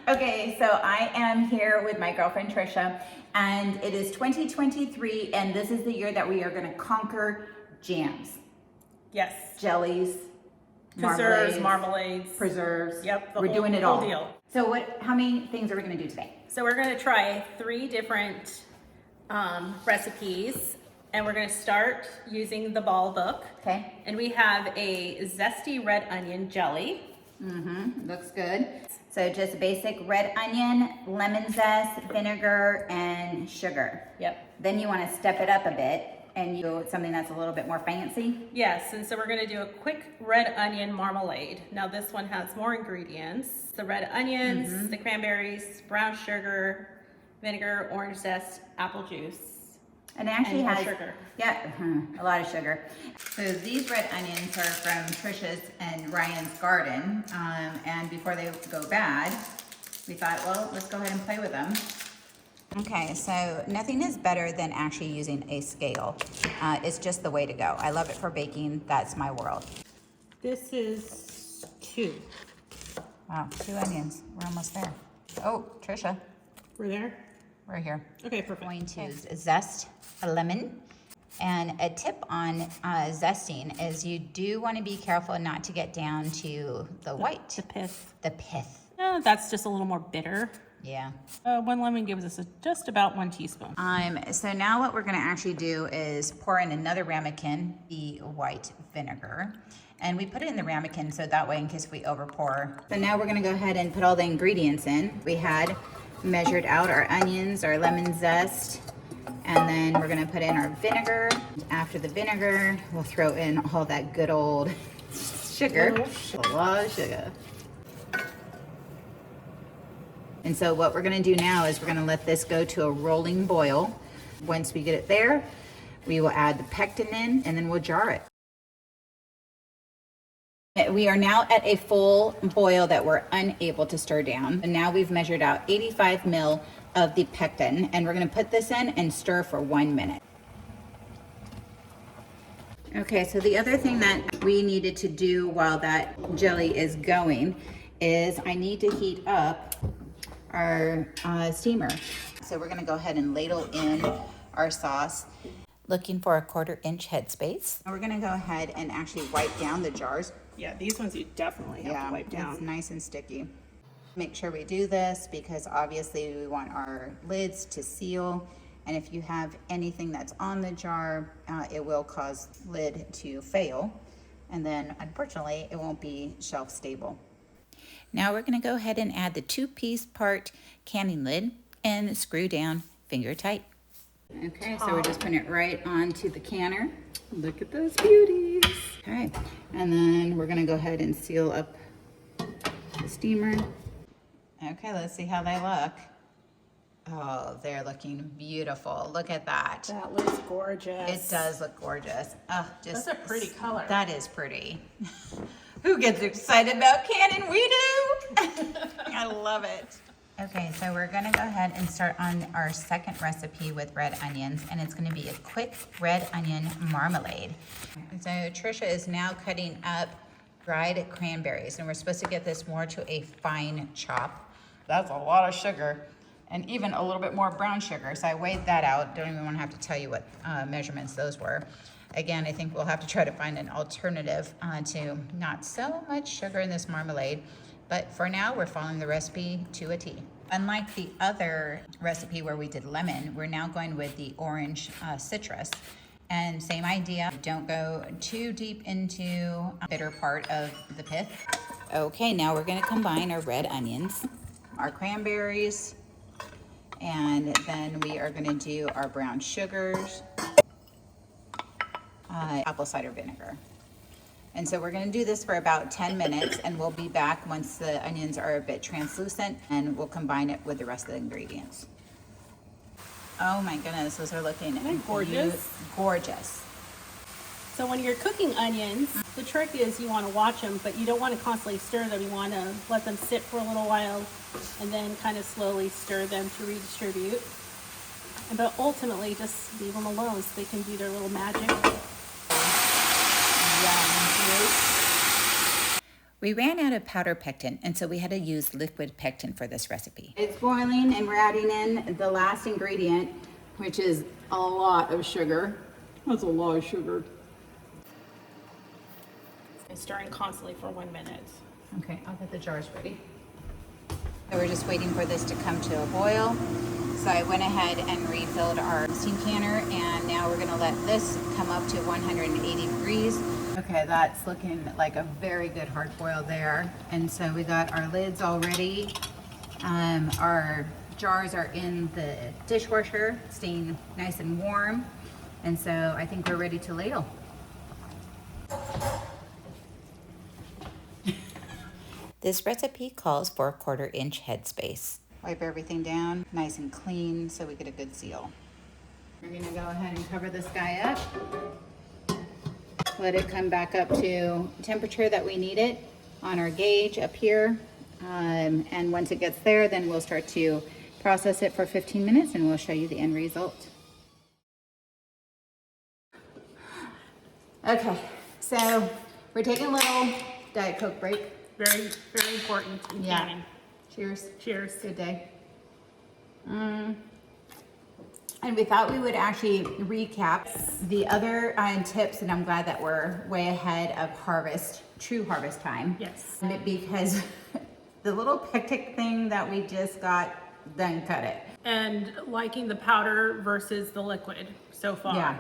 Okay, so I am here with my girlfriend Trisha, and it is 2023, and this is the year that we are going to conquer jams, Yes. jellies, Preserves, marmalades. preserves. Yep, We're doing it all. whole deal. So how many things are we going to do today? So we're going to try 3 different recipes, and we're going to start using the Ball Book. Okay. And we have a zesty red onion jelly. Looks good. So just basic red onion, lemon zest, vinegar, and sugar. Yep. Then you want to step it up a bit and you go with something that's a little bit more fancy. Yes, and so we're going to do a quick red onion marmalade. Now this one has more ingredients. The red onions, the cranberries, brown sugar, vinegar, orange zest, apple juice. And it actually And more has sugar. Yeah, a lot of sugar. So these red onions are from Trisha's and Ryan's garden. And before they go bad, we thought, well, let's go ahead and play with them. Okay, so nothing is better than actually using a scale. It's just the way to go. I love it for baking. That's my world. This is 2. Wow, 2 onions. We're almost there. Oh, Trisha, We're there? we're here. Okay, perfect. Going to zest a lemon. And a tip on zesting is you do want to be careful not to get down to the white, The pith. the pith. That's just a little more bitter. Yeah. 1 lemon gives us just about 1 teaspoon. So now what we're going to actually do is pour in another ramekin, the white vinegar. And we put it in the ramekin so that way in case we overpour. So now we're going to go ahead and put all the ingredients in. We had measured out our onions, our lemon zest, and then we're going to put in our vinegar. After the vinegar, we'll throw in all that good old sugar. A lot of sugar. And so what we're going to do now is we're going to let this go to a rolling boil. Once we get it there, we will add the pectin in and then we'll jar it. We are now at a full boil that we're unable to stir down. And now we've measured out 85 ml of the pectin, and we're going to put this in and stir for 1 minute. Okay, so the other thing that we needed to do while that jelly is going is I need to heat up our steamer. So we're going to go ahead and ladle in our sauce. Looking for a 1/4 inch headspace. We're going to go ahead and actually wipe down the jars. Yeah, these ones you definitely have to wipe down. It's nice and sticky. Make sure we do this because obviously we want our lids to seal. And if you have anything that's on the jar, it will cause lid to fail. And then unfortunately, it won't be shelf stable. Now we're going to go ahead and add the 2-piece part canning lid and screw down finger tight. Okay, so we're just putting it right onto the canner. Look at those beauties. Okay, and then we're gonna go ahead and seal up the steamer. Okay, let's see how they look. Oh, they're looking beautiful. Look at that. That looks gorgeous. It does look gorgeous. Oh, just That's a pretty color. That is pretty. Who gets excited about canning? We do. I love it. Okay, so we're gonna go ahead and start on our second recipe with red onions, and it's gonna be a quick red onion marmalade. So Trisha is now cutting up dried cranberries, and we're supposed to get this more to a fine chop. That's a lot of sugar, and even a little bit more brown sugar. So I weighed that out. Don't even wanna have to tell you what measurements those were. Again, I think we'll have to try to find an alternative to not so much sugar in this marmalade. But for now, we're following the recipe to a T. Unlike the other recipe where we did lemon, we're now going with the orange citrus. And same idea, don't go too deep into the bitter part of the pith. Okay, now we're gonna combine our red onions, our cranberries, and then we are gonna do our brown sugars, apple cider vinegar. And so we're gonna do this for about 10 minutes and we'll be back once the onions are a bit translucent and we'll combine it with the rest of the ingredients. Oh my goodness, those are looking gorgeous? Gorgeous. So when you're cooking onions, the trick is you want to watch them, but you don't want to constantly stir them. You want to let them sit for a little while and then kind of slowly stir them to redistribute. But ultimately, just leave them alone so they can do their little magic. We ran out of powder pectin, and so we had to use liquid pectin for this recipe. It's boiling, and we're adding in the last ingredient, which is a lot of sugar. That's a lot of sugar. And stirring constantly for 1 minute. Okay, I'll get the jars ready. So we're just waiting for this to come to a boil. So I went ahead and refilled our steam canner, and now we're gonna let this come up to 180 degrees. Okay, that's looking like a very good hard boil there. And so we got our lids all ready. Our jars are in the dishwasher, staying nice and warm. And so I think we're ready to ladle. This recipe calls for a 1/4 inch headspace. Wipe everything down nice and clean so we get a good seal. We're gonna go ahead and cover this guy up. Let it come back up to temperature that we need it on our gauge up here. And once it gets there, then we'll start to process it for 15 minutes and we'll show you the end result. Okay, so we're taking a little Diet Coke break. Very, very important in canning. Cheers. Cheers. Good day. And we thought we would actually recap the other tips, and I'm glad that we're way ahead of harvest, true harvest time. Yes. Because the little picnic thing that we just got, then cut it. And liking the powder versus the liquid so far. Yeah.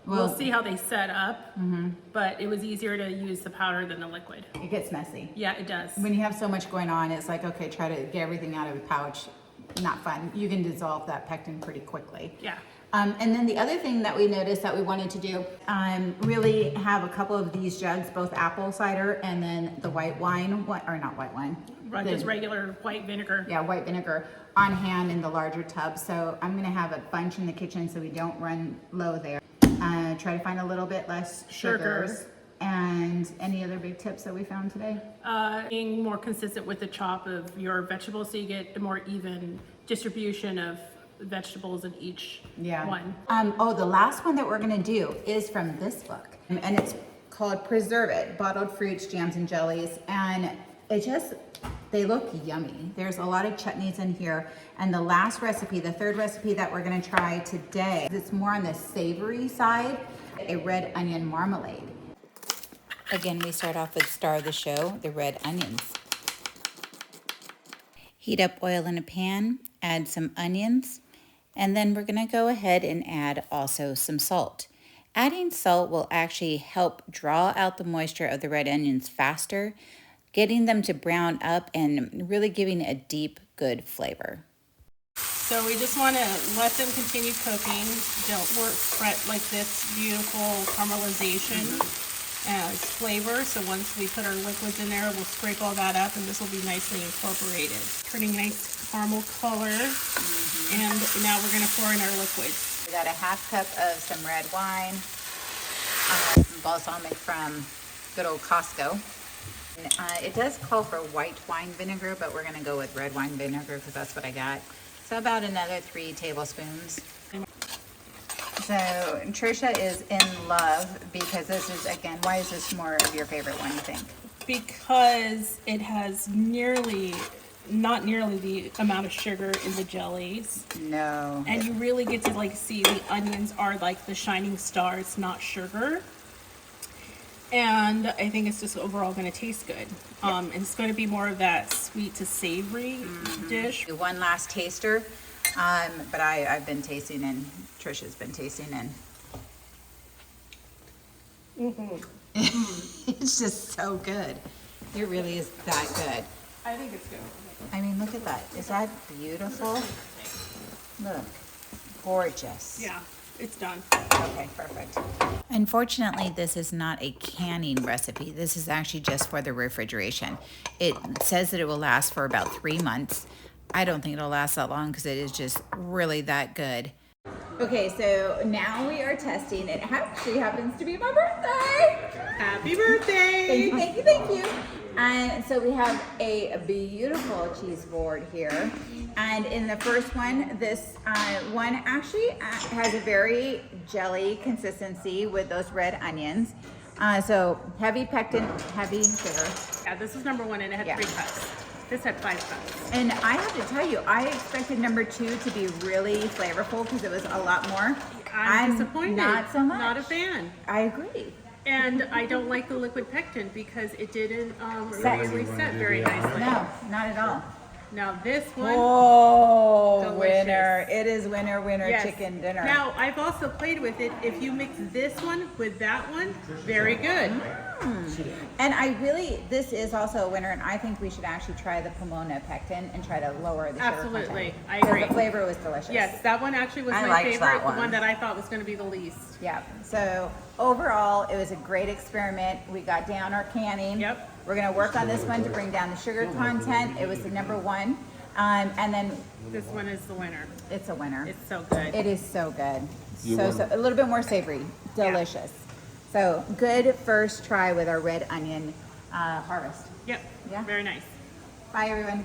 We'll see how they set up, but it was easier to use the powder than the liquid. It gets messy. Yeah, it does. When you have so much going on, it's like, okay, try to get everything out of the pouch. Not fun. You can dissolve that pectin pretty quickly. Yeah. And then the other thing that we noticed that we wanted to do, really have a couple of these jugs, both apple cider and then the white wine, or not white wine. Right, just regular white vinegar. Yeah, white vinegar on hand in the larger tub. So I'm gonna have a bunch in the kitchen so we don't run low there. Try to find a little bit less sugars. And any other big tips that we found today? Being more consistent with the chop of your vegetables so you get a more even distribution of vegetables in each one. Oh, the last one that we're gonna do is from this book. And it's called Preserve It, Bottled Fruits, Jams, and Jellies. And they look yummy. There's a lot of chutneys in here. And the last recipe, the third recipe that we're gonna try today, it's more on the savory side, a red onion marmalade. Again, we start off with star of the show, the red onions. Heat up oil in a pan, add some onions, and then we're gonna go ahead and add also some salt. Adding salt will actually help draw out the moisture of the red onions faster, getting them to brown up and really giving a deep, good flavor. So we just want to let them continue cooking. Don't fret like this beautiful caramelization as flavor. So once we put our liquids in there, we'll scrape all that up and this will be nicely incorporated. Turning nice caramel color. And now we're going to pour in our liquids. We got a 1/2 cup of some red wine, balsamic from good old Costco. It does call for white wine vinegar, but we're gonna go with red wine vinegar because that's what I got. So about another 3 tablespoons. So Trisha is in love because this is, again, why is this more of your favorite one, you think? Because it has not nearly the amount of sugar in the jellies. No. And you really get to see the onions are like the shining stars, not sugar. And I think it's just overall going to taste good. And it's going to be more of that sweet to savory dish. Do one last taster, but I've been tasting and Trisha's been tasting and it's just so good. It really is that good. I think it's good. I mean, look at that. Is that beautiful? Look, gorgeous. Yeah, it's done. Okay, perfect. Unfortunately, this is not a canning recipe. This is actually just for the refrigeration. It says that it will last for about 3 months. I don't think it'll last that long because it is just really that good. Okay, so now we are testing. It actually happens to be my birthday. Happy birthday! Thank you, thank you. And so we have a beautiful cheese board here. And in the first one, this one actually has a very jelly consistency with those red onions. So heavy pectin, heavy sugar. Yeah, this was number 1 and it had Yeah. 3 cups. This had 5 cups. And I have to tell you, I expected number 2 to be really flavorful because it was a lot more. I'm disappointed. Not so much. Not a fan. I agree. And I don't like the liquid pectin because it didn't Set. really set very nicely. No, not at all. Now this one, Oh, Delicious. winner. It is winner, winner, yes. chicken dinner. Now I've also played with it. If you mix this one with that one, very good. And I really, this is also a winner, and I think we should actually try the Pomona pectin and try to lower the sugar Absolutely. content. I 'Cause agree. The flavor was delicious. Yes, that one actually was I my liked favorite. that The one. one that I thought was going to be the least. Yeah. So overall, it was a great experiment. We got down our canning. Yep. We're gonna work on this one to bring down the sugar content. It was the number 1. And then This one is the winner. it's a winner. It's so good. It is so good. You So, won. so a little bit more savory. Delicious. So good first try with our red onion harvest. Yep. Yeah. Very nice. Bye everyone.